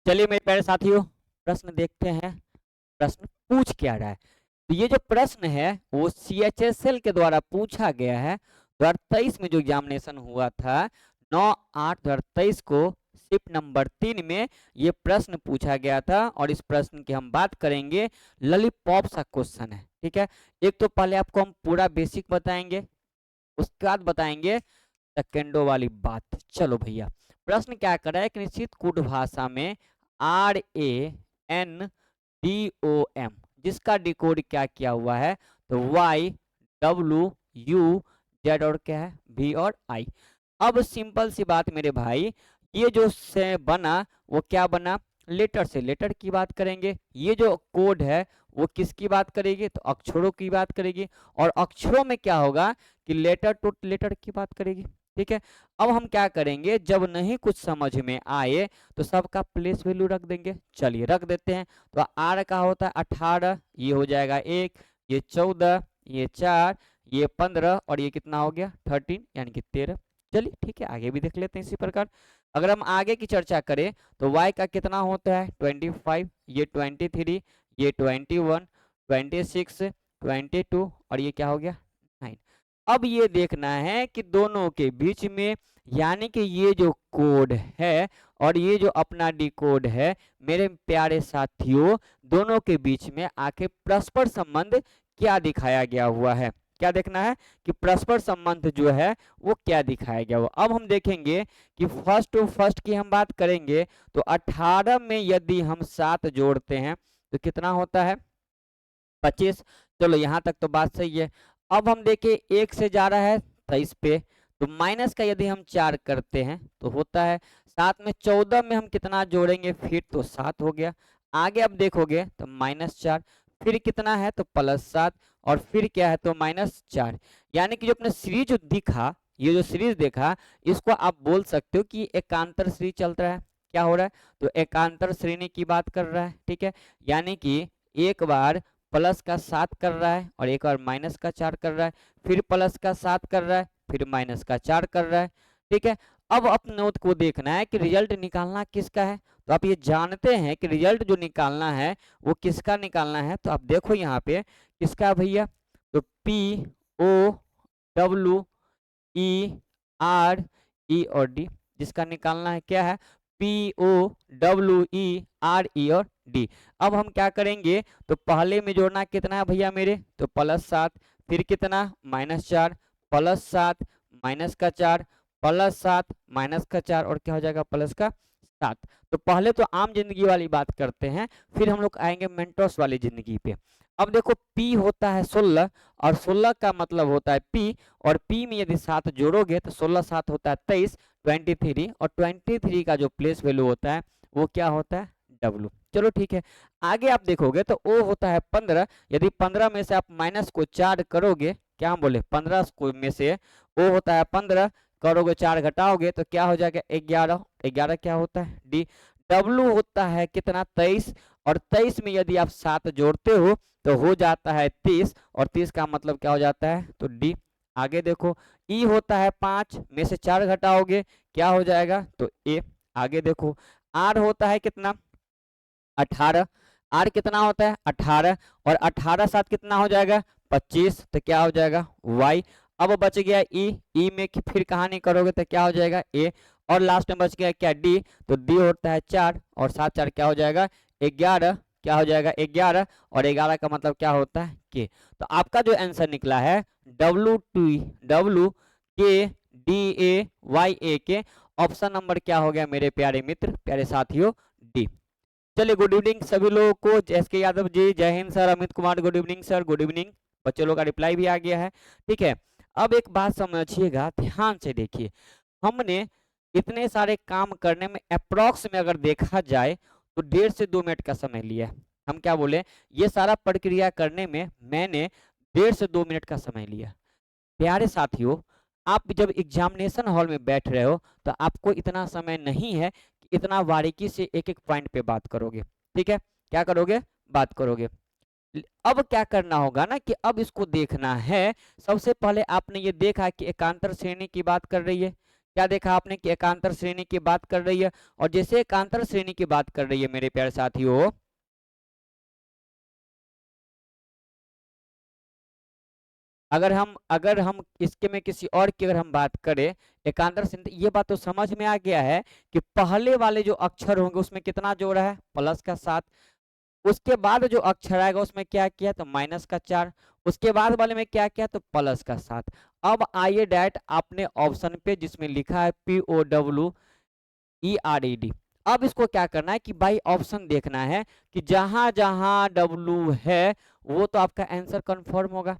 चलिए मेरे प्यारे साथियों, प्रश्न देखते हैं। प्रश्न पूछ क्या रहा है। तो ये जो प्रश्न है वो CHSL के द्वारा पूछा गया है। 2023 में जो एग्जामिनेशन हुआ था 9/8/2023 को शिफ्ट नंबर 3 में ये प्रश्न पूछा गया था और इस प्रश्न की हम बात करेंगे। लॉलीपॉप सा क्वेश्चन है, ठीक है। एक तो पहले आपको हम पूरा बेसिक बताएंगे, उसके बाद बताएंगे सेकेंडो वाली बात। चलो भैया, प्रश्न क्या कर रहा है कि निश्चित कूट भाषा में RANDOM जिसका डिकोड क्या किया हुआ है, तो YWUZ और क्या है V और I। अब सिंपल सी बात मेरे भाई, ये जो से बना वो क्या बना, लेटर से। लेटर की बात करेंगे। ये जो कोड है वो किसकी बात करेगी, तो अक्षरों की बात करेगी। और अक्षरों में क्या होगा कि लेटर टू लेटर की बात करेगी, ठीक है। अब हम क्या करेंगे, जब नहीं कुछ समझ में आए तो सबका प्लेस वैल्यू रख देंगे। चलिए रख देते हैं। तो आर का होता है 18, ये हो जाएगा 1, ये 14, ये 4, ये 15 और ये कितना हो गया 13 यानी कि 13। चलिए ठीक है, आगे भी देख लेते हैं इसी प्रकार। अगर हम आगे की चर्चा करें तो y का कितना होता है 25, ये 23, ये 21, 26, 22 और ये क्या हो गया 9। अब ये देखना है कि दोनों के बीच में, यानी कि ये जो कोड है और ये जो अपना डिकोड है, मेरे प्यारे साथियों, दोनों के बीच में आखिर परस्पर संबंध क्या दिखाया गया हुआ है। क्या देखना है कि परस्पर संबंध जो है वो क्या दिखाया गया हुआ। अब हम देखेंगे कि फर्स्ट टू फर्स्ट की हम बात करेंगे तो 18 में यदि हम 7 जोड़ते हैं तो कितना होता है 25। चलो यहाँ तक तो बात सही है। अब हम देखें 1 से जा रहा है 23 पे, तो माइनस का यदि हम 4 करते हैं तो होता है 7 में 14 में हम कितना जोड़ेंगे फिर तो 7 हो गया। आगे अब देखोगे तो -4, फिर कितना है तो +7 और फिर क्या है तो -4। यानी कि जो अपने सीरीज जो दिखा, ये जो सीरीज देखा, इसको आप बोल सकते हो कि एकांतर श्रेणी चल रहा है। क्या हो रहा है तो एकांतर श्रेणी की बात कर रहा है, ठीक है। यानी कि एक बार प्लस का 7 कर रहा है और एक बार माइनस का 4 कर रहा है, फिर प्लस का 7 कर रहा है, फिर माइनस का 4 कर रहा है, ठीक है। अब अपने को देखना है कि रिजल्ट निकालना किसका है। तो आप ये जानते हैं कि रिजल्ट जो निकालना है वो किसका निकालना है। तो आप देखो यहाँ पे किसका भैया, तो POWERE और D, जिसका निकालना है क्या है POWERE और D। अब हम क्या करेंगे तो पहले में जोड़ना कितना है भैया मेरे, तो +7, फिर कितना -4, +7 माइनस का 4, +7 माइनस का 4 और क्या हो जाएगा प्लस का 7। तो पहले तो आम जिंदगी वाली बात करते हैं, फिर हम लोग आएंगे मेंटोस वाली जिंदगी पे। अब देखो P होता है 16 और 16 का मतलब होता है P, और P में यदि 7 जोड़ोगे तो 16 7 होता है 23, 23 और 23 का जो प्लेस वैल्यू होता है वो क्या होता है W। चलो ठीक है, आगे आप देखोगे तो O होता है 15। यदि 15 में से आप माइनस को 4 करोगे, क्या हम बोले 15 को में से O होता है 15 करोगे, 4 घटाओगे तो क्या हो जाएगा 11। 11 क्या होता है D। W होता है कितना 23, और 23 में यदि आप 7 जोड़ते हो तो हो जाता है 30, और 30 का मतलब क्या हो जाता है तो D। आगे देखो E होता है 5 में से 4 घटाओगे क्या हो जाएगा तो A। आगे देखो R होता है कितना 18, R कितना होता है 18, और 18 7 कितना हो जाएगा 25, तो क्या हो जाएगा Y। अब बच गया E में कि फिर कहाँ नहीं करोगे तो क्या हो जाएगा A, और लास्ट में बच गया क्या D। तो D होता है 4 और 7 4 क्या हो जाएगा 11, क्या हो जाएगा 11, और 11 का मतलब क्या होता है K। तो आपका जो आंसर निकला है WKDAYA ऑप्शन नंबर क्या हो गया मेरे प्यारे मित्र प्यारे साथियों D। चलिए गुड इवनिंग सभी लोगों को, एस के यादव जी, जय Hind sir, Amit Kumar good evening sir, good evening. बच्चों लोग का रिप्लाई भी आ गया है, ठीक है। अब एक बात समझिएगा, ध्यान से देखिए, हमने इतने सारे काम करने में अप्रोक्स में अगर देखा जाए तो 1.5 से 2 मिनट का समय लिया है। हम क्या बोले, ये सारा प्रक्रिया करने में मैंने 1.5 से 2 मिनट का समय लिया। प्यारे साथियों, आप जब एग्जामिनेशन हॉल में बैठ रहे हो तो आपको इतना समय नहीं है कि इतना बारीकी से एक एक पॉइंट पे बात करोगे, ठीक है। क्या करोगे बात करोगे। अब क्या करना होगा ना कि अब इसको देखना है। सबसे पहले आपने ये देखा कि एकांतर श्रेणी की बात कर रही है, क्या देखा आपने कि एकांतर श्रेणी की बात कर रही है, और जैसे एकांतर श्रेणी की बात कर रही है मेरे प्यारे साथियों, अगर हम इसके में किसी और की अगर हम बात करें एकांतर श्रेणी, ये बात तो समझ में आ गया है कि पहले वाले जो अक्षर होंगे उसमें कितना जोड़ा है, प्लस का 7, उसके बाद जो अक्षर आएगा उसमें क्या किया तो माइनस का 4, उसके बाद वाले में क्या किया तो प्लस का 7। अब आइए डायरेक्ट आपने ऑप्शन पे जिसमें लिखा है POWERED, अब इसको क्या करना है कि भाई ऑप्शन देखना है कि जहां जहां W है वो तो आपका आंसर कंफर्म होगा।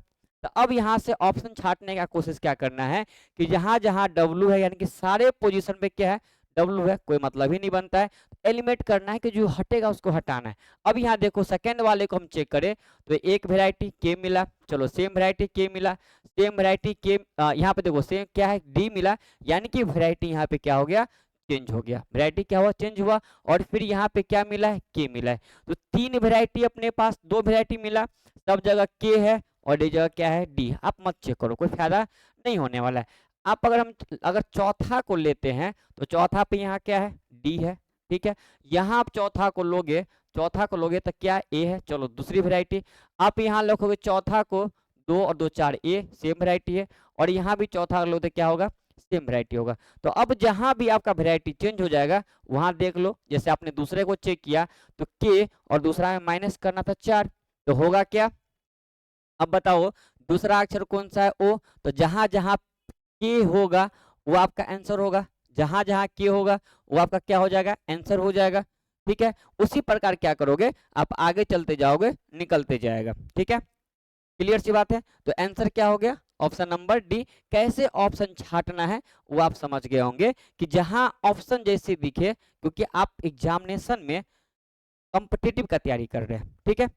तो अब यहाँ से ऑप्शन छांटने का कोशिश क्या करना है कि जहां जहां W है यानी कि सारे पोजीशन पे क्या है W है, कोई मतलब ही नहीं बनता है, एलिमिनेट करना है कि जो हटेगा उसको हटाना है। अब यहाँ देखो सेकंड वाले को हम चेक करें तो एक वेराइटी के मिला, चलो सेम वेराइटी के मिला, सेम वेराइटी के यहाँ पे देखो सेम क्या है डी मिला, यानी कि वेराइटी यहाँ पे क्या हो गया चेंज हो गया, वेराइटी क्या हुआ चेंज हुआ, और फिर यहाँ पे क्या मिला है के मिला है। तो 3 वेराइटी अपने पास, 2 वेराइटी मिला, सब जगह के है और ये जगह क्या है डी। आप मत चेक करो, कोई फायदा नहीं होने वाला है। आप अगर चौथा को लेते हैं तो चौथा पे यहाँ क्या है डी है, ठीक है। यहाँ आप चौथा को लोगे, तो क्या ए है, चलो दूसरी वेराइटी। आप यहाँ लिखोगे चौथा को 2 और 2 4 ए, सेम वेराइटी है, और यहाँ भी चौथा लोगे तो क्या होगा सेम वेराइटी होगा। तो अब जहां भी आपका वेराइटी चेंज हो जाएगा वहां देख लो, जैसे आपने दूसरे को चेक किया तो के और दूसरा में माइनस करना था 4, तो होगा क्या, अब बताओ दूसरा अक्षर कौन सा है ओ, तो जहां जहां के होगा वो आपका आंसर होगा, जहां जहां के होगा वो आपका क्या हो जाएगा आंसर हो जाएगा, ठीक है। उसी प्रकार क्या करोगे आप आगे चलते जाओगे निकलते जाएगा, ठीक है, क्लियर सी बात है। तो आंसर क्या हो गया ऑप्शन नंबर डी। कैसे ऑप्शन छाटना है वो आप समझ गए होंगे कि जहां ऑप्शन जैसे दिखे, क्योंकि आप एग्जामिनेशन में कॉम्पिटिटिव का तैयारी कर रहे हैं, ठीक है,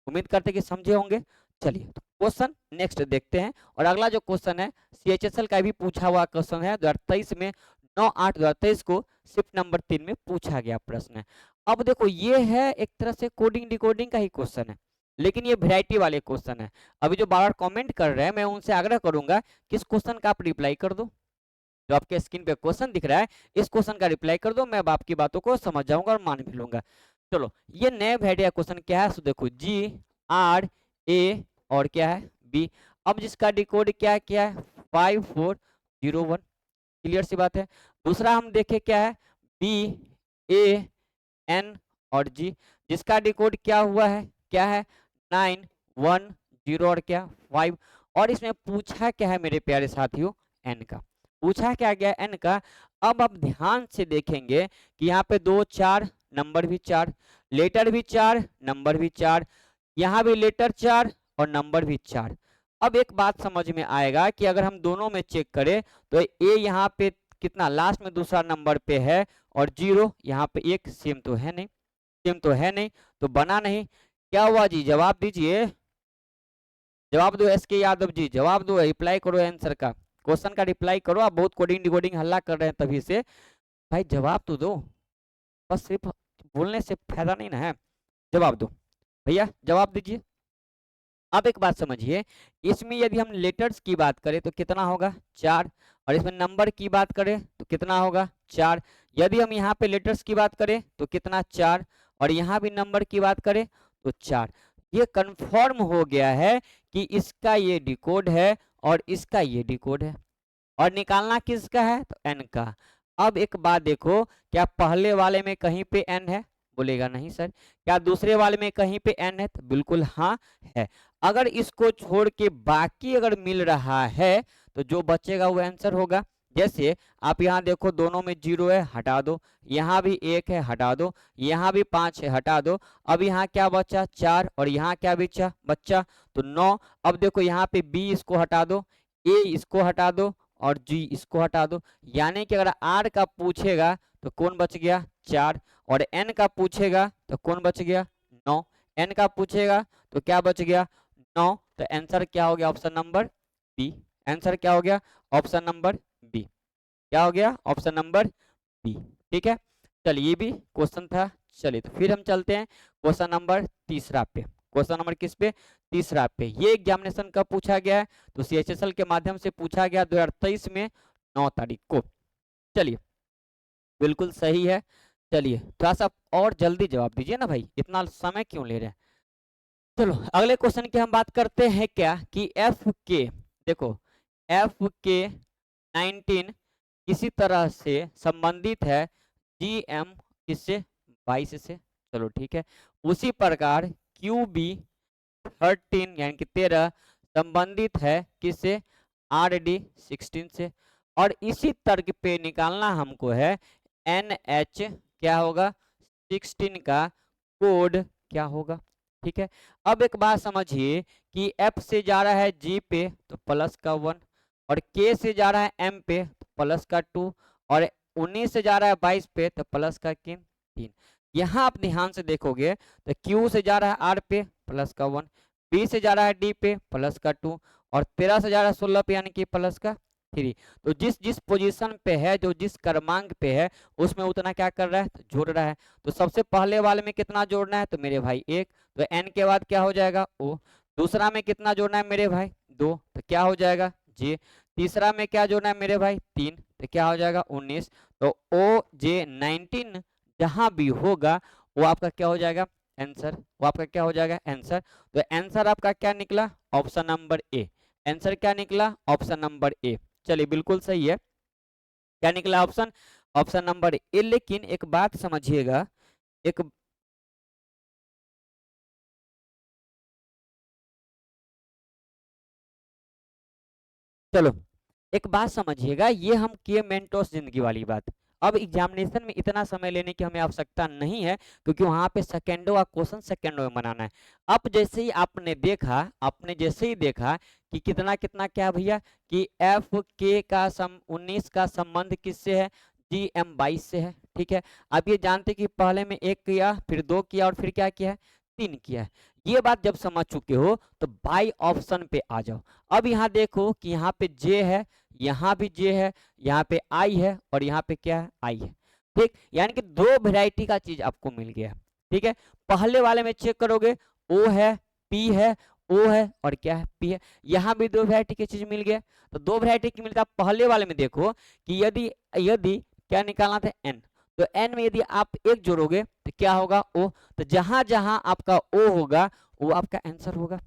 उम्मीद करते कि समझे होंगे। चलिए तो क्वेश्चन नेक्स्ट देखते हैं, और अगला जो क्वेश्चन है CHSL का भी पूछा हुआ क्वेश्चन है 2023 में, 9/8/2023 को शिफ्ट नंबर 3 में पूछा गया प्रश्न है। अब देखो ये है एक तरह से कोडिंग डिकोडिंग का ही क्वेश्चन है, लेकिन ये वैरायटी वाले क्वेश्चन है। अभी जो बार बार कमेंट कर रहे हैं मैं उनसे आग्रह करूंगा कि इस क्वेश्चन का आप रिप्लाई कर दो, जो आपके स्क्रीन पे क्वेश्चन दिख रहा है इस क्वेश्चन का रिप्लाई कर दो, मैं अब आपकी बातों को समझ जाऊंगा और मान भी लूंगा। चलो ये नए वैरायटी का क्वेश्चन क्या है, तो देखो GRA और क्या है B। अब जिसका डिकोड क्या है 5401, क्लियर सी बात है। दूसरा हम देखें क्या है BAN और G, जिसका डिकोड क्या हुआ है क्या है 910 और क्या 5, और इसमें पूछा क्या है मेरे प्यारे साथियों N का, पूछा क्या गया N का। अब आप ध्यान से देखेंगे कि यहाँ पे 2 4 नंबर भी 4, लेटर भी 4 नंबर भी 4, यहाँ भी लेटर 4 और नंबर भी 4। अब एक बात समझ में आएगा कि अगर हम दोनों में चेक करें तो ए यहाँ पे कितना लास्ट में दूसरा नंबर पे है और 0 यहाँ पे एक, सेम तो है नहीं, सेम तो है नहीं, तो बना नहीं। क्या हुआ जी जवाब दीजिए, जवाब दो SK यादव जी, जवाब दो, रिप्लाई करो आंसर का, क्वेश्चन का रिप्लाई करो। आप बहुत कोडिंग डिकोडिंग हल्ला कर रहे हैं तभी से, भाई जवाब तो दो, बस सिर्फ बोलने से फायदा नहीं ना है, जवाब दो भैया, जवाब दीजिए। अब एक बात समझिए, इसमें यदि हम लेटर्स की बात करें तो कितना होगा 4, और इसमें नंबर की बात करें तो कितना होगा 4। यदि हम यहाँ पे लेटर्स की बात करें तो कितना 4, और यहाँ भी नंबर की बात करें तो 4। ये कंफर्म हो गया है कि इसका ये डिकोड है और इसका ये डिकोड है, और निकालना किसका है तो n का। अब एक बात देखो, क्या पहले वाले में कहीं पे n है, बोलेगा नहीं सर। क्या दूसरे वाले में कहीं पे n है तो बिल्कुल हाँ है। अगर इसको छोड़ के बाकी अगर मिल रहा है तो जो बचेगा वो आंसर होगा। जैसे आप यहाँ देखो दोनों में 0 है हटा दो, यहाँ भी 1 है हटा दो, यहाँ भी 5 है हटा दो, अब यहाँ क्या बचा 4, और यहाँ क्या बच्चा तो 9। अब देखो यहाँ पे B इसको हटा दो, A इसको हटा दो और G इसको हटा दो, यानी कि अगर R का पूछेगा तो कौन बच गया 4, और N का पूछेगा तो कौन बच गया 9, N का पूछेगा तो क्या बच गया 9। तो आंसर क्या हो गया ऑप्शन नंबर बी, आंसर क्या हो गया ऑप्शन नंबर बी, क्या हो गया ऑप्शन नंबर बी, ठीक है। चलिए ये भी क्वेश्चन था। चलिए तो फिर हम चलते हैं क्वेश्चन नंबर तीसरा पे, क्वेश्चन नंबर किस पे तीसरा पे। ये एग्जामिनेशन कब पूछा गया है तो CHSL के माध्यम से पूछा गया 2023 में 9 तारीख को। चलिए बिल्कुल सही है। चलिए थोड़ा सा और जल्दी जवाब दीजिए ना भाई, इतना समय क्यों ले रहे हैं। चलो अगले क्वेश्चन की हम बात करते हैं क्या कि एफ के, देखो एफ के 19 किसी तरह से संबंधित है जी एम किससे 22 से, चलो ठीक है। उसी प्रकार क्यू बी 13 यानी कि 13 संबंधित है किससे आर डी 16 से। और इसी तर्क पे निकालना हमको है एन एच क्या होगा 16 का कोड क्या होगा, ठीक है। अब एक बात समझिए कि एफ से जा रहा है जी पे तो प्लस का 1, और के से जा रहा है एम पे तो प्लस का 2, और 19 से जा रहा है 22 पे तो प्लस का 3। यहाँ आप ध्यान से देखोगे तो क्यू से जा रहा है आर पे प्लस का 1, बी से जा रहा है डी पे प्लस का 2, और 13 से जा रहा है 16 पे यानी कि प्लस का 3। तो जिस जिस पोजीशन पे है, जो जिस क्रमांक पे है उसमें उतना क्या कर रहा है तो जोड़ रहा है। तो सबसे पहले वाले में कितना जोड़ना है तो मेरे भाई 1, तो एन के बाद क्या हो जाएगा ओ। दूसरा में कितना जोड़ना है मेरे भाई 2, तो क्या हो जाएगा जे। तीसरा में क्या जोड़ना है मेरे भाई 3, तो क्या हो जाएगा 19। तो ओ जे 19 जहां भी होगा वो आपका क्या हो जाएगा आंसर, वो आपका क्या हो जाएगा आंसर। तो आंसर आपका क्या निकला ऑप्शन नंबर ए, आंसर क्या निकला ऑप्शन नंबर ए। चलिए बिल्कुल सही है, क्या निकला ऑप्शन, ऑप्शन नंबर ए। लेकिन एक बात समझिएगा, एक चलो एक बात समझिएगा, ये हम किए मेंटोस जिंदगी वाली बात। अब एग्जामिनेशन में इतना समय लेने की हमें आवश्यकता नहीं है, क्योंकि वहां पे सेकेंडों का क्वेश्चन सेकेंडों में बनाना है। अब जैसे ही आपने देखा, आपने जैसे ही देखा कि कितना कितना क्या भैया कि एफ के का 19 का संबंध किससे है जी एम 22 से है, ठीक है। अब ये जानते कि पहले में 1 किया, फिर 2 किया, और फिर क्या किया है 3 किया है। ये बात जब समझ चुके हो तो बाई ऑप्शन पे आ जाओ। अब यहाँ देखो कि यहाँ पे जे है, यहाँ भी जे है, यहाँ पे आई है, और यहाँ पे क्या है आई है, ठीक। यानी कि 2 वैरायटी का चीज आपको मिल गया, ठीक है। पहले वाले में चेक करोगे ओ है, पी है, ओ है, और क्या है पी है। यहाँ भी 2 वैरायटी की चीज मिल गया। तो 2 वैरायटी की मिलता, पहले वाले में देखो कि यदि यदि क्या निकालना था एन, तो एन में यदि आप 1 जोड़ोगे तो क्या होगा ओ। तो जहां जहां आपका ओ होगा वो आपका आंसर होगा,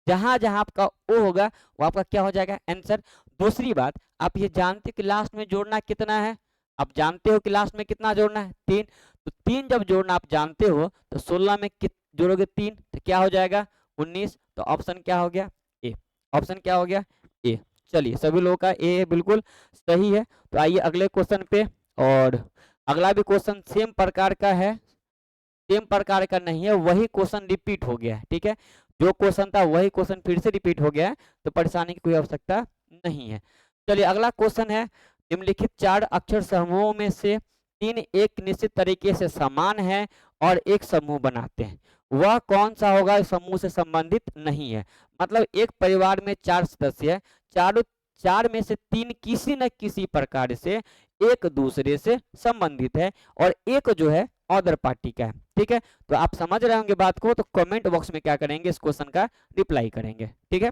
जहां जहां आपका ओ होगा वो आपका क्या हो जाएगा आंसर। दूसरी बात, आप ये जानते हो कि लास्ट में जोड़ना कितना है, आप जानते हो कि लास्ट में कितना जोड़ना है 3। तो 3 जब जोड़ना आप जानते हो तो 16 में जोड़ोगे 3 तो क्या हो जाएगा 19। तो ऑप्शन क्या हो गया ए, ऑप्शन क्या हो गया ए। चलिए सभी लोगों का ए बिल्कुल सही है। तो आइए अगले क्वेश्चन पे, और अगला भी क्वेश्चन सेम प्रकार का है, सेम प्रकार का नहीं है, वही क्वेश्चन रिपीट हो गया है, ठीक है। जो क्वेश्चन था वही क्वेश्चन फिर से रिपीट हो गया है, तो परेशानी की कोई आवश्यकता नहीं है। चलिए अगला क्वेश्चन है, निम्नलिखित 4 अक्षर समूहों में से 3 एक निश्चित तरीके से समान है और एक समूह बनाते हैं, वह कौन सा होगा इस समूह से संबंधित नहीं है। मतलब एक परिवार में 4 सदस्य है, चारों 4 में से 3 किसी न किसी प्रकार से एक दूसरे से संबंधित है, और एक जो है अदर पार्टी का है, ठीक है। तो आप समझ रहे होंगे बात को, तो कमेंट बॉक्स में क्या करेंगे इस क्वेश्चन का रिप्लाई करेंगे, ठीक है।